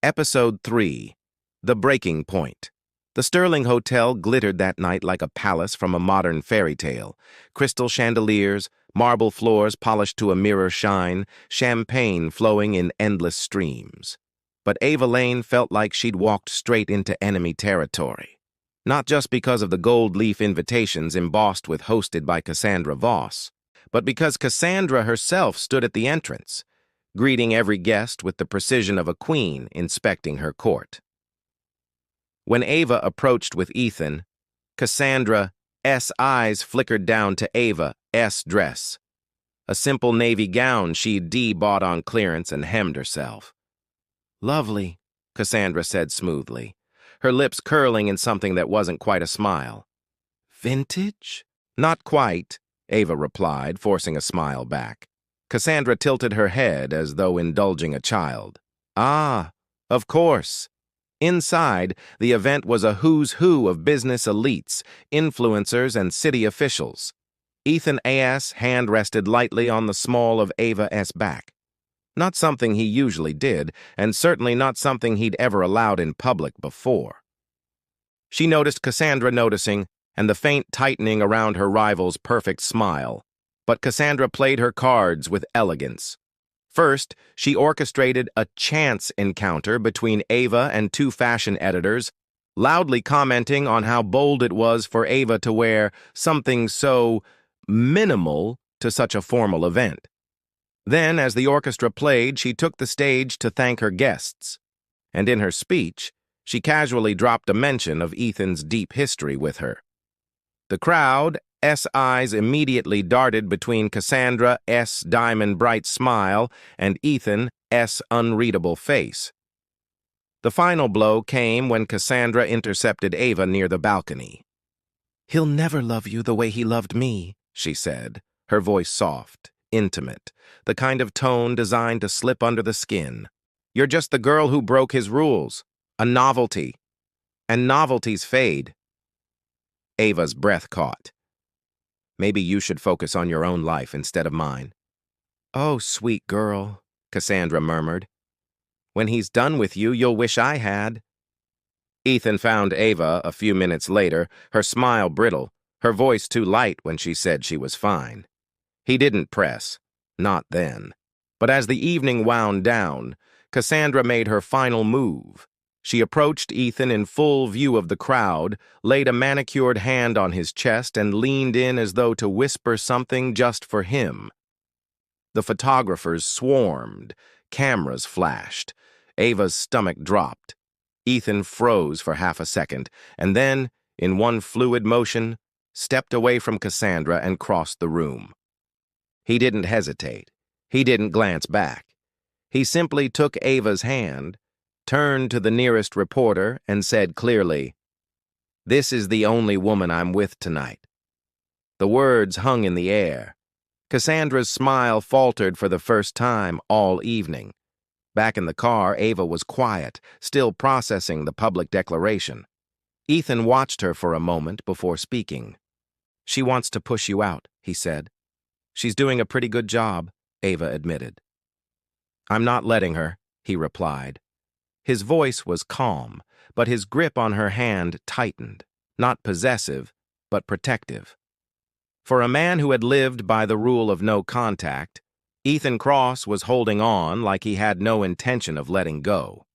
Episode 3. The Breaking Point. The Sterling Hotel glittered that night like a palace from a modern fairy tale. Crystal chandeliers, marble floors polished to a mirror shine, champagne flowing in endless streams. But Ava Lane felt like she'd walked straight into enemy territory. Not just because of the gold leaf invitations embossed with "hosted by Cassandra Voss," but because Cassandra herself stood at the entrance, greeting every guest with the precision of a queen inspecting her court. When Ava approached with Ethan, Cassandra's eyes flickered down to Ava's dress, a simple navy gown she'd bought on clearance, and hemmed herself. "Lovely," Cassandra said smoothly, her lips curling in something that wasn't quite a smile. "Vintage?" "Not quite," Ava replied, forcing a smile back. Cassandra tilted her head as though indulging a child. "Ah, of course." Inside, the event was a who's who of business elites, influencers, and city officials. Ethan's hand rested lightly on the small of Ava's back. Not something he usually did, and certainly not something he'd ever allowed in public before. She noticed Cassandra noticing, and the faint tightening around her rival's perfect smile. But Cassandra played her cards with elegance. First, she orchestrated a chance encounter between Ava and two fashion editors, loudly commenting on how bold it was for Ava to wear something so minimal to such a formal event. Then, as the orchestra played, she took the stage to thank her guests. And in her speech, she casually dropped a mention of Ethan's deep history with her. The crowd's eyes immediately darted between Cassandra's diamond-bright smile and Ethan's unreadable face. The final blow came when Cassandra intercepted Ava near the balcony. "He'll never love you the way he loved me," she said, her voice soft, intimate, the kind of tone designed to slip under the skin. "You're just the girl who broke his rules, a novelty, and novelties fade." Ava's breath caught. "Maybe you should focus on your own life instead of mine." "Oh, sweet girl," Cassandra murmured. "When he's done with you, you'll wish I had." Ethan found Ava a few minutes later, her smile brittle, her voice too light when she said she was fine. He didn't press, not then. But as the evening wound down, Cassandra made her final move. She approached Ethan in full view of the crowd, laid a manicured hand on his chest, and leaned in as though to whisper something just for him. The photographers swarmed, cameras flashed. Ava's stomach dropped. Ethan froze for half a second, and then, in one fluid motion, stepped away from Cassandra and crossed the room. He didn't hesitate. He didn't glance back. He simply took Ava's hand, turned to the nearest reporter, and said clearly, "This is the only woman I'm with tonight." The words hung in the air. Cassandra's smile faltered for the first time all evening. Back in the car, Ava was quiet, still processing the public declaration. Ethan watched her for a moment before speaking. "She wants to push you out," he said. "She's doing a pretty good job," Ava admitted. "I'm not letting her," he replied. His voice was calm, but his grip on her hand tightened, not possessive, but protective. For a man who had lived by the rule of no contact, Ethan Cross was holding on like he had no intention of letting go.